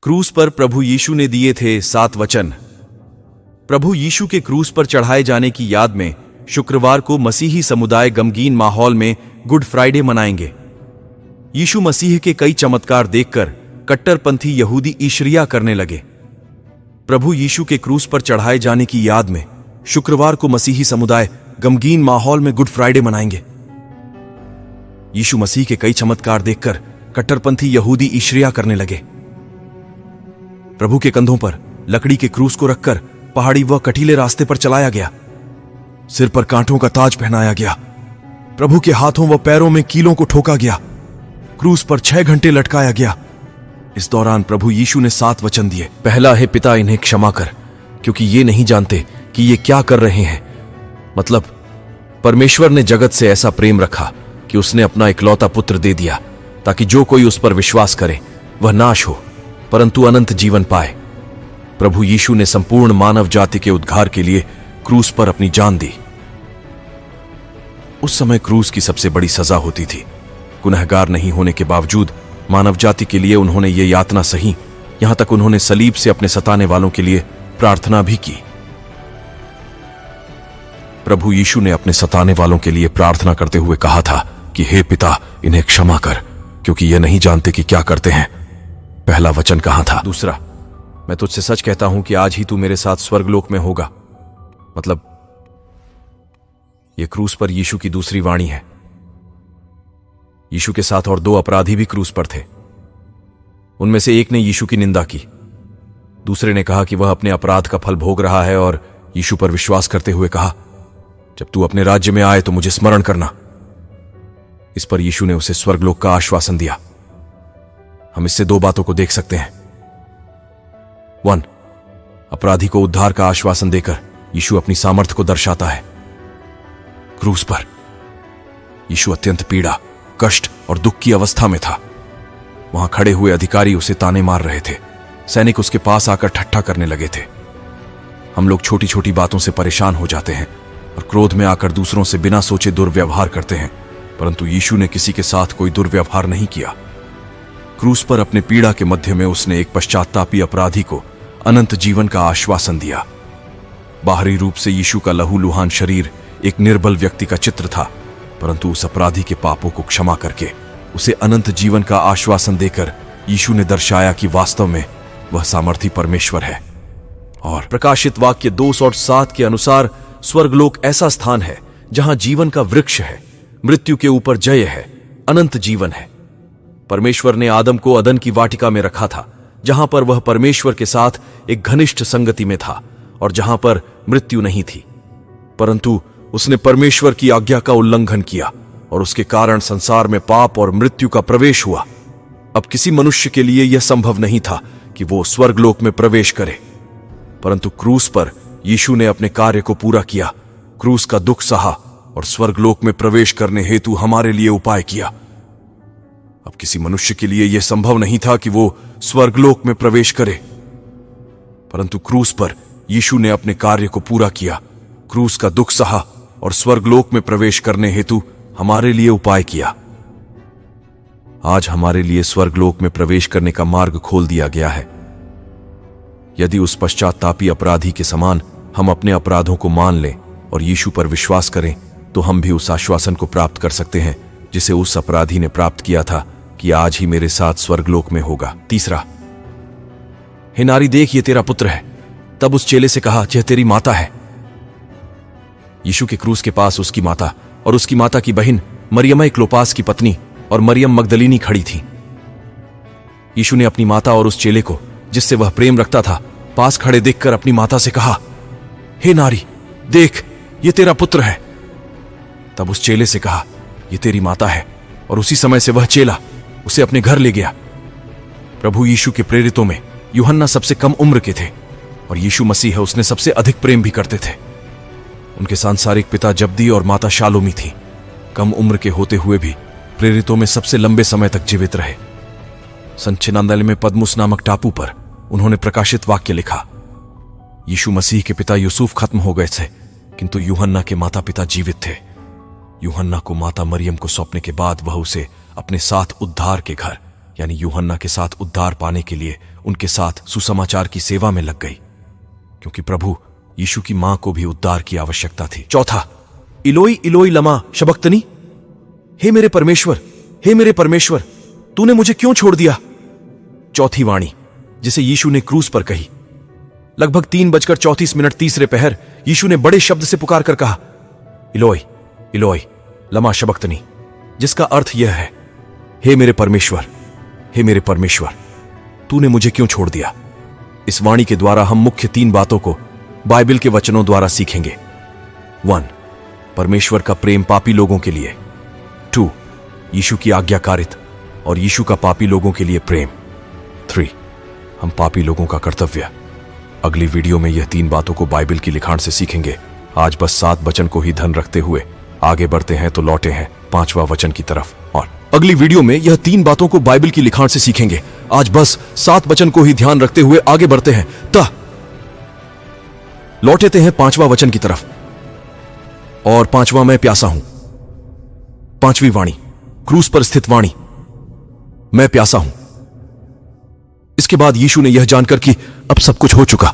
क्रूस पर प्रभु यीशु ने दिए थे 7 वचन। प्रभु यीशु के क्रूस पर चढ़ाए जाने की याद में शुक्रवार को मसीही समुदाय गमगीन माहौल में गुड फ्राइडे मनाएंगे। यीशु मसीह के कई चमत्कार देखकर कट्टरपंथी यहूदी ईर्ष्या करने लगे। प्रभु यीशु के क्रूस पर चढ़ाए जाने की याद में शुक्रवार को मसीही समुदाय गमगीन माहौल में गुड फ्राइडे मनाएंगे। यीशु मसीह के कई चमत्कार देखकर कट्टरपंथी यहूदी ईर्ष्या करने लगे। प्रभु के कंधों पर लकड़ी के क्रूस को रखकर पहाड़ी व कटीले रास्ते पर चलाया गया। सिर पर कांटों का ताज पहनाया गया। प्रभु के हाथों व पैरों में कीलों को ठोका गया। क्रूस पर 6 घंटे लटकाया गया। इस दौरान प्रभु यीशु ने 7 वचन दिए। पहला है, पिता इन्हें क्षमा कर, क्योंकि ये नहीं जानते कि ये क्या कर रहे हैं। मतलब परमेश्वर ने जगत से ऐसा प्रेम रखा कि उसने अपना इकलौता पुत्र दे दिया, ताकि जो कोई उस पर विश्वास करे वह नाश हो परंतु अनंत जीवन पाए। प्रभु यीशु ने संपूर्ण मानव जाति के उद्धार के लिए क्रूस पर अपनी जान दी। उस समय क्रूस की सबसे बड़ी सजा होती थी। गुनहगार नहीं होने के बावजूद मानव जाति के लिए उन्होंने ये यातना सही। यहां तक उन्होंने सलीब से अपने सताने वालों के लिए प्रार्थना भी की। प्रभु यीशु ने अपने सताने वालों के लिए प्रार्थना करते हुए कहा था कि हे पिता, इन्हें क्षमा कर, क्योंकि ये नहीं जानते कि क्या करते हैं। पहला वचन कहां था? दूसरा, मैं तुझसे सच कहता हूं कि आज ही तू मेरे साथ स्वर्गलोक में होगा। मतलब यह क्रूस पर यीशु की दूसरी वाणी है। यीशु के साथ और 2 अपराधी भी क्रूस पर थे। उनमें से एक ने यीशु की निंदा की। दूसरे ने कहा कि वह अपने अपराध का फल भोग रहा है और यीशु पर विश्वास करते हुए कहा, जब तू अपने राज्य में आए तो मुझे स्मरण करना। इस पर यीशु ने उसे स्वर्गलोक का आश्वासन दिया। हम इससे 2 बातों को देख सकते हैं। 1, अपराधी को उद्धार का आश्वासन देकर यीशु अपनी सामर्थ्य को दर्शाता है। क्रूस पर यीशु अत्यंत पीड़ा, कष्ट और दुख की अवस्था में था। वहां खड़े हुए अधिकारी उसे ताने मार रहे थे। सैनिक उसके पास आकर ठट्ठा करने लगे थे। हम लोग छोटी छोटी बातों से परेशान हो जाते हैं और क्रोध में आकर दूसरों से बिना सोचे दुर्व्यवहार करते हैं, परंतु यीशु ने किसी के साथ कोई दुर्व्यवहार नहीं किया। क्रूस पर अपने पीड़ा के मध्य में उसने एक पश्चातापी अपराधी को अनंत जीवन का आश्वासन दिया। बाहरी रूप से यीशु का लहूलुहान शरीर एक निर्बल व्यक्ति का चित्र था, परंतु उस अपराधी के पापों को क्षमा करके उसे अनंत जीवन का आश्वासन देकर यीशु ने दर्शाया कि वास्तव में वह सामर्थी परमेश्वर है। और प्रकाशित वाक्य 2:7 के अनुसार स्वर्गलोक ऐसा स्थान है जहां जीवन का वृक्ष है, मृत्यु के ऊपर जय है, अनंत जीवन है। परमेश्वर ने आदम को अदन की वाटिका में रखा था, जहां पर वह परमेश्वर के साथ एक घनिष्ठ संगति में था और जहां पर मृत्यु नहीं थी। परंतु उसने परमेश्वर की आज्ञा का उल्लंघन किया और उसके कारण संसार में पाप और मृत्यु का प्रवेश हुआ। अब किसी मनुष्य के लिए यह संभव नहीं था कि वो स्वर्गलोक में प्रवेश करे, परंतु क्रूस पर यीशु ने अपने कार्य को पूरा किया। क्रूस का दुख सहा और स्वर्गलोक में प्रवेश करने हेतु हमारे लिए उपाय किया। अब किसी मनुष्य के लिए यह संभव नहीं था कि वो स्वर्गलोक में प्रवेश करे, परंतु क्रूस पर यीशु ने अपने कार्य को पूरा किया। क्रूस का दुख सहा और स्वर्गलोक में प्रवेश करने हेतु हमारे लिए उपाय किया। आज हमारे लिए स्वर्गलोक में प्रवेश करने का मार्ग खोल दिया गया है। यदि उस पश्चातापी अपराधी के समान हम अपने अपराधों को मान लें और यीशु पर विश्वास करें, तो हम भी उस आश्वासन को प्राप्त कर सकते हैं जिसे उस अपराधी ने प्राप्त किया था कि आज ही मेरे साथ स्वर्गलोक में होगा। तीसरा, हे नारी, देख ये तेरा पुत्र है। तब उस चेले से कहा, यह तेरी माता है। यीशु के क्रूस के पास उसकी माता और उसकी माता की बहन मरियम क्लोपास की पत्नी और मरियम मगदलीनी खड़ी थी। यीशु ने अपनी माता और उस चेले को, जिससे वह प्रेम रखता था, पास खड़े देखकर अपनी माता से कहा, हे नारी, देख ये तेरा पुत्र है। तब उस चेले से कहा, ये तेरी माता है, और उसी समय से वह चेला उसे अपने घर ले गया। प्रभु यीशु के प्रेरितों में यूहन्ना सबसे कम उम्र के थे और यीशु मसीह उसने सबसे अधिक प्रेम भी करते थे। उनके सांसारिक पिता जब्दी और माता शालोमी थी। कम उम्र के होते हुए भी प्रेरितों में सबसे लंबे समय तक जीवित रहे। सन 96 में पद्मुस नामक टापू पर उन्होंने प्रकाशित वाक्य लिखा, यीशु मसीह के पिता यूसुफ खत्म हो गए थे, किंतु यूहन्ना के माता पिता जीवित थे। यूहन्ना को माता मरियम को सौंपने के बाद वह उसे अपने साथ उद्धार के घर यानी यूहन्ना के साथ उद्धार पाने के लिए उनके साथ सुसमाचार की सेवा में लग गई, क्योंकि प्रभु यीशु की मां को भी उद्धार की आवश्यकता थी। चौथा, इलोई इलोई लमा शबक्तनी, हे मेरे परमेश्वर, हे मेरे परमेश्वर, तूने मुझे क्यों छोड़ दिया। चौथी वाणी जिसे यीशु ने क्रूस पर कही। लगभग 3:34 तीसरे पहर यीशु ने बड़े शब्द से पुकार कर कहा, इलोई इलोई लमा शबक्तनी, जिसका अर्थ यह है, हे मेरे परमेश्वर, हे मेरे परमेश्वर, तूने मुझे क्यों छोड़ दिया। इस वाणी के द्वारा हम मुख्य 3 बातों को बाइबल के वचनों द्वारा सीखेंगे। 1. परमेश्वर का प्रेम पापी लोगों के लिए। 2. यीशु की आज्ञाकारित और यीशु का पापी लोगों के लिए प्रेम। 3. हम पापी लोगों का कर्तव्य। अगली वीडियो में यह 3 बातों को बाइबल की लिखाण से सीखेंगे। आज बस 7 वचन को ही ध्यान रखते हुए आगे बढ़ते हैं तो लौटे हैं 5वां वचन की तरफ। और अगली वीडियो में यह 3 बातों को बाइबल की लिखाण से सीखेंगे। आज बस 7 वचन को ही ध्यान रखते हुए आगे बढ़ते हैं तो लौटेते हैं 5वां वचन की तरफ। और 5वां, मैं प्यासा हूं। 5वीं वाणी, क्रूस पर स्थित वाणी, मैं प्यासा हूं। इसके बाद यीशु ने यह जानकर कि अब सब कुछ हो चुका,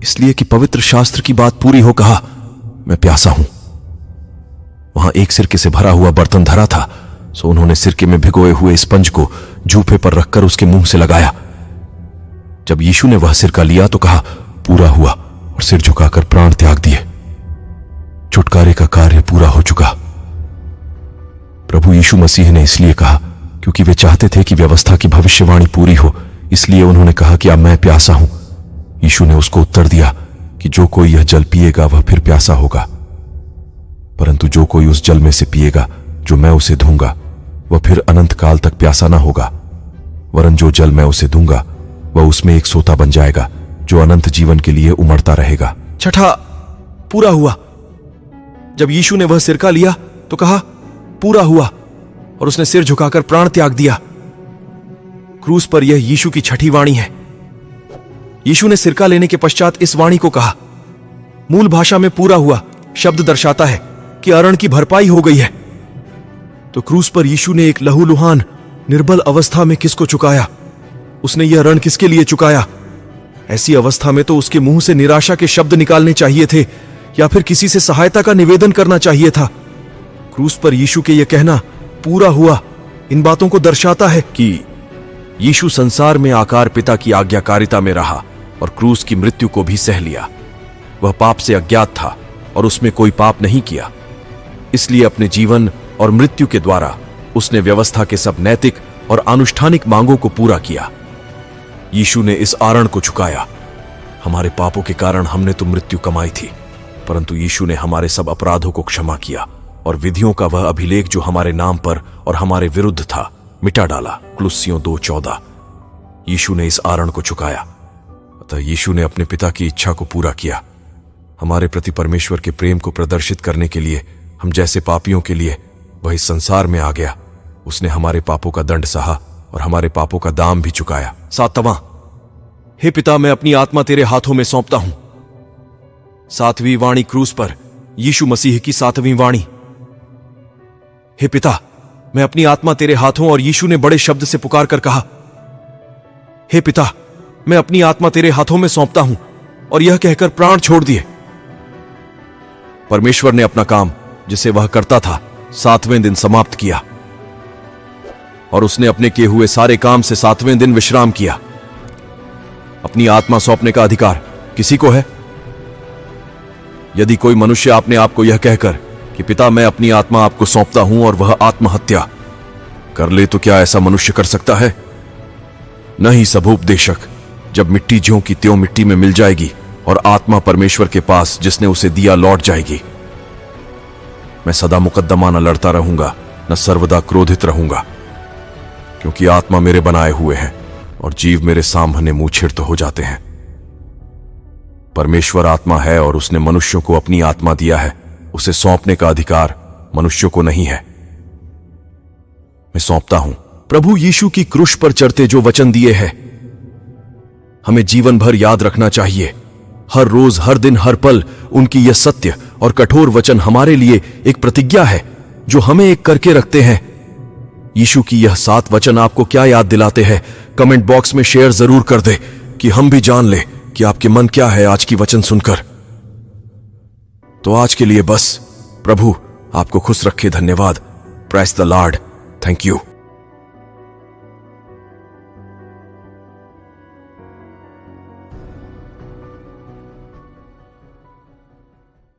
इसलिए कि पवित्र शास्त्र की बात पूरी हो, कहा, मैं प्यासा हूं। वहां एक सिरके से भरा हुआ बर्तन धरा था, सो उन्होंने सिरके में भिगोए हुए स्पंज को जूफे पर रखकर उसके मुंह से लगाया। जब यीशु ने वह सिरका लिया तो कहा, पूरा हुआ, और सिर झुकाकर प्राण त्याग दिए। छुटकारे का कार्य पूरा हो चुका। प्रभु यीशु मसीह ने इसलिए कहा क्योंकि वे चाहते थे कि व्यवस्था की भविष्यवाणी पूरी हो, इसलिए उन्होंने कहा कि अब मैं प्यासा हूं। यीशु ने उसको उत्तर दिया कि जो कोई यह जल पिएगा वह फिर प्यासा होगा, परंतु जो कोई उस जल में से पिएगा जो मैं उसे दूंगा वह फिर अनंत काल तक प्यासा ना होगा, वरन जो जल मैं उसे दूंगा वह उसमें एक सोता बन जाएगा जो अनंत जीवन के लिए उमड़ता रहेगा। छठा, पूरा हुआ। जब यीशु ने वह सिरका लिया तो कहा, पूरा हुआ, और उसने सिर झुकाकर प्राण त्याग दिया। क्रूस पर यह यीशु की छठी वाणी है। यीशु ने सिरका लेने के पश्चात इस वाणी को कहा। मूल भाषा में पूरा हुआ शब्द दर्शाता है कि अरण की भरपाई हो गई है। तो क्रूस पर यीशु ने एक लहूलुहान निर्बल अवस्था में किसको चुकाया? उसने यह रण किसके लिए चुकाया? ऐसी अवस्था में तो उसके मुंह से निराशा के शब्द निकालने चाहिए थे, या फिर किसी से सहायता का निवेदन करना चाहिए था। क्रूस पर यीशु के यह कहना पूरा हुआ इन बातों को दर्शाता है कि यीशु संसार में आकार पिता की आज्ञाकारिता में रहा और क्रूस की मृत्यु को भी सह लिया। वह पाप से अज्ञात था और उसमें कोई पाप नहीं किया, इसलिए अपने जीवन और मृत्यु के द्वारा उसने व्यवस्था के सब नैतिक और अनुष्ठानिक मांगों को पूरा किया। यीशु ने इस आरण को चुकाया। हमारे पापों के कारण हमने तो मृत्यु कमाई थी, परंतु यीशु ने हमारे सब अपराधों को क्षमा किया और विधियों का वह अभिलेख जो हमारे नाम पर और हमारे विरुद्ध था मिटा डाला। कुलुस्सियों 2:14। यीशु ने इस आरण को चुकाया। अतः यीशु ने अपने पिता की इच्छा को पूरा किया। हमारे प्रति परमेश्वर के प्रेम को प्रदर्शित करने के लिए हम जैसे पापियों के लिए वह इस संसार में आ गया। उसने हमारे पापों का दंड सहा और हमारे पापों का दाम भी चुकाया। 7वां, हे पिता, मैं अपनी आत्मा तेरे हाथों में सौंपता हूं। 7वीं वाणी क्रूस पर यीशु मसीह की 7वीं वाणी। हे पिता, मैं अपनी आत्मा तेरे हाथों, और यीशु ने बड़े शब्द से पुकार कर कहा, हे पिता, मैं अपनी आत्मा तेरे हाथों में सौंपता हूं, और यह कहकर प्राण छोड़ दिए। परमेश्वर ने अपना काम जिसे वह करता था 7वें दिन समाप्त किया, और उसने अपने किए हुए सारे काम से 7वें दिन विश्राम किया। अपनी आत्मा सौंपने का अधिकार किसी को है? यदि कोई मनुष्य अपने आप को यह कहकर कि पिता, मैं अपनी आत्मा आपको सौंपता हूं, और वह आत्महत्या कर ले, तो क्या ऐसा मनुष्य कर सकता है? नहीं सभोपदेशक, जब मिट्टी ज्यों की त्यों मिट्टी में मिल जाएगी और आत्मा परमेश्वर के पास जिसने उसे दिया लौट जाएगी। मैं सदा मुकद्दमा न लड़ता रहूंगा, न सर्वदा क्रोधित रहूंगा, क्योंकि आत्मा मेरे बनाए हुए हैं और जीव मेरे सामने मुंह छिड़त हो जाते हैं। परमेश्वर आत्मा है और उसने मनुष्यों को अपनी आत्मा दिया है। उसे सौंपने का अधिकार मनुष्यों को नहीं है। मैं सौंपता हूं। प्रभु यीशु की क्रूस पर चढ़ते जो वचन दिए हैं हमें जीवन भर याद रखना चाहिए। हर रोज, हर दिन, हर पल उनकी यह सत्य और कठोर वचन हमारे लिए एक प्रतिज्ञा है जो हमें एक करके रखते हैं। यीशु की यह 7 वचन आपको क्या याद दिलाते हैं? कमेंट बॉक्स में शेयर जरूर कर दे कि हम भी जान ले कि आपके मन क्या है आज की वचन सुनकर। तो आज के लिए बस। प्रभु आपको खुश रखे। धन्यवाद। Praise the Lord. Thank you.